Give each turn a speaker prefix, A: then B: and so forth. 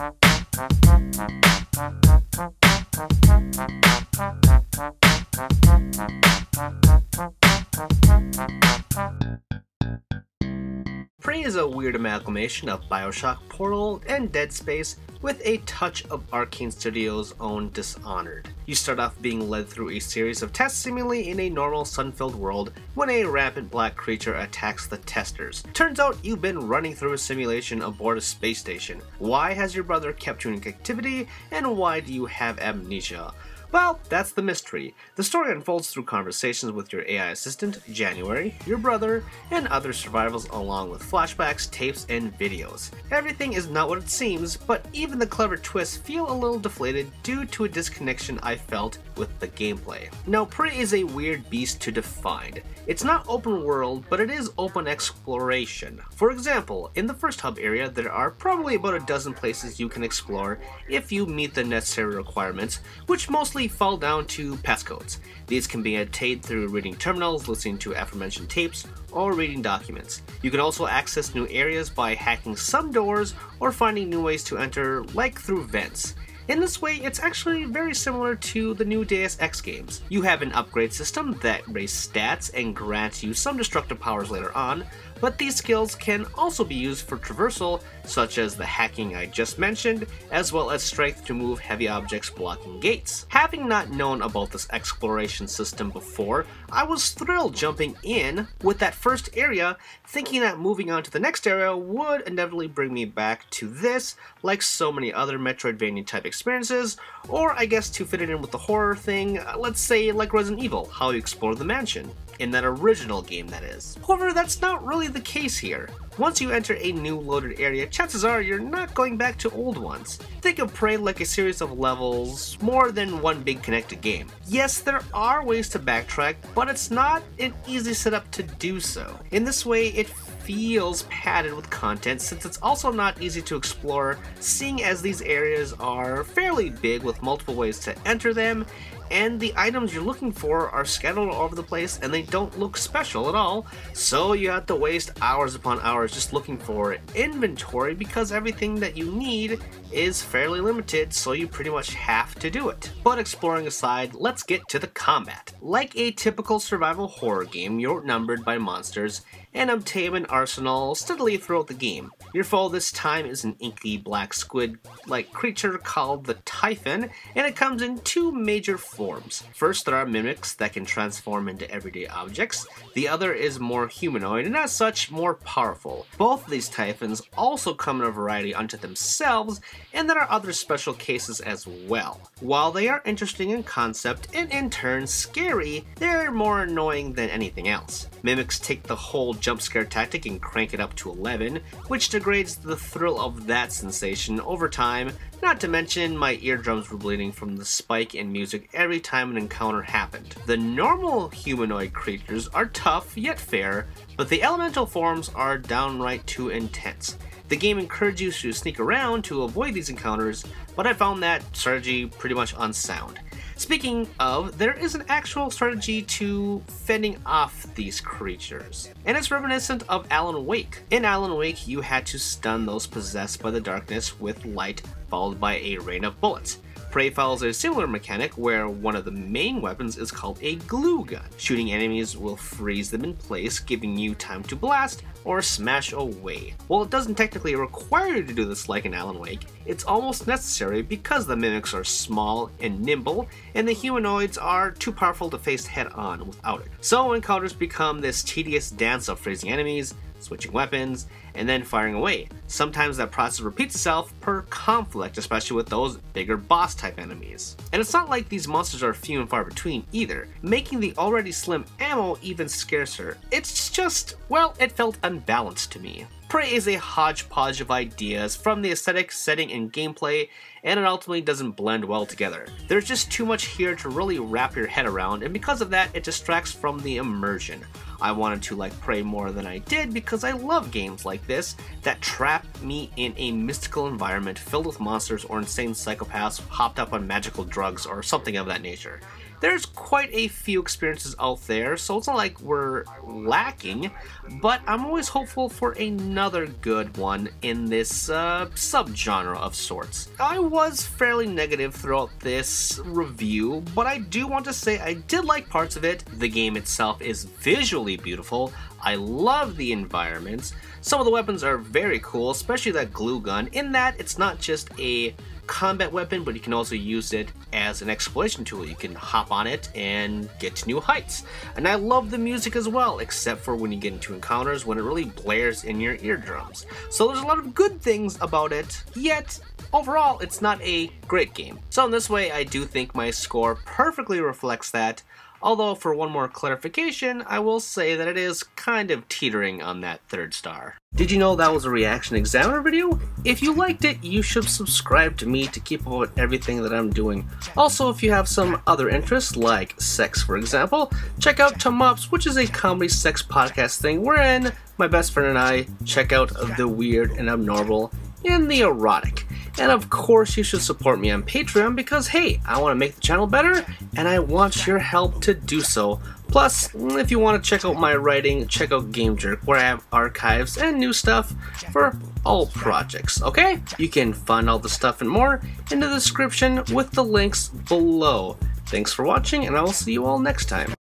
A: Prey is a weird amalgamation of Bioshock, Portal, and Dead Space with a touch of Arkane Studios' own Dishonored. You start off being led through a series of tests seemingly in a normal sun-filled world when a rampant black creature attacks the testers. Turns out you've been running through a simulation aboard a space station. Why has your brother kept you in captivity, and why do you have amnesia? Well, that's the mystery. The story unfolds through conversations with your AI assistant, January, your brother, and other survivors along with flashbacks, tapes, and videos. Everything is not what it seems, but even the clever twists feel a little deflated due to a disconnection I felt with the gameplay. Now, Prey is a weird beast to define. It's not open world, but it is open exploration. For example, in the first hub area, there are probably about a dozen places you can explore if you meet the necessary requirements, which mostly fall down to passcodes. These can be obtained through reading terminals, listening to aforementioned tapes, or reading documents. You can also access new areas by hacking some doors or finding new ways to enter, like through vents. In this way, it's actually very similar to the new Deus Ex games. You have an upgrade system that raises stats and grants you some destructive powers later on, but these skills can also be used for traversal, such as the hacking I just mentioned, as well as strength to move heavy objects blocking gates. Having not known about this exploration system before, I was thrilled jumping in with that first area, thinking that moving on to the next area would inevitably bring me back to this, like so many other Metroidvania type experiences, or I guess to fit it in with the horror thing, let's say like Resident Evil, how you explore the mansion. In that original game, that is. However, that's not really the case here. Once you enter a new loaded area, chances are you're not going back to old ones. Think of Prey like a series of levels, more than one big connected game. Yes, there are ways to backtrack, but it's not an easy setup to do so. In this way, it feels padded with content since it's also not easy to explore, seeing as these areas are fairly big with multiple ways to enter them, and the items you're looking for are scattered all over the place and they don't look special at all, so you have to waste hours upon hours just looking for inventory because everything that you need is fairly limited, so you pretty much have to do it. But exploring aside, let's get to the combat. Like a typical survival horror game, you're outnumbered by monsters and obtain an arsenal steadily throughout the game. Your foe this time is an inky black squid-like creature called the Typhon, and it comes in two major forms. First, there are mimics that can transform into everyday objects. The other is more humanoid and as such more powerful. Both of these Typhons also come in a variety unto themselves, and there are other special cases as well. While they are interesting in concept and in turn scary, they're more annoying than anything else. Mimics take the whole jump scare tactic and crank it up to 11, which degrades the thrill of that sensation over time, not to mention my eardrums were bleeding from the spike in music every time an encounter happened. The normal humanoid creatures are tough yet fair, but the elemental forms are downright too intense. The game encourages you to sneak around to avoid these encounters, but I found that strategy pretty much unsound. Speaking of, there is an actual strategy to fending off these creatures, and it's reminiscent of Alan Wake. In Alan Wake, you had to stun those possessed by the darkness with light followed by a rain of bullets. Prey follows a similar mechanic where one of the main weapons is called a glue gun. Shooting enemies will freeze them in place, giving you time to blast or smash away. While it doesn't technically require you to do this like in Alan Wake, it's almost necessary because the mimics are small and nimble, and the humanoids are too powerful to face head-on without it. So encounters become this tedious dance of freezing enemies, switching weapons, and then firing away. Sometimes that process repeats itself per conflict, especially with those bigger boss type enemies. And it's not like these monsters are few and far between either, making the already slim ammo even scarcer. It's just, well, it felt unbalanced to me. Prey is a hodgepodge of ideas from the aesthetic, setting, and gameplay, and it ultimately doesn't blend well together. There's just too much here to really wrap your head around, and because of that, it distracts from the immersion. I wanted to like Prey more than I did because I love games like this that trap me in a mystical environment filled with monsters or insane psychopaths hopped up on magical drugs or something of that nature. There's quite a few experiences out there, so it's not like we're lacking, but I'm always hopeful for another good one in this subgenre of sorts. I was fairly negative throughout this review, but I do want to say I did like parts of it. The game itself is visually beautiful. I love the environments. Some of the weapons are very cool, especially that glue gun, in that it's not just a combat weapon, but you can also use it as an exploration tool. You can hop on it and get to new heights. And I love the music as well, except for when you get into encounters when it really blares in your eardrums. So there's a lot of good things about it, yet overall it's not a great game. So in this way, I do think my score perfectly reflects that. Although, for one more clarification, I will say that it is kind of teetering on that 3rd star. Did you know that was a ReActionExaminer video? If you liked it, you should subscribe to me to keep up with everything that I'm doing. Also, if you have some other interests, like sex for example, check out Tomops, which is a comedy sex podcast thing wherein my best friend and I check out the weird and abnormal and the erotic. And of course you should support me on Patreon because hey, I want to make the channel better and I want your help to do so. Plus, if you want to check out my writing, check out Game Jerk, where I have archives and new stuff for all projects, okay? You can find all the stuff and more in the description with the links below. Thanks for watching and I will see you all next time.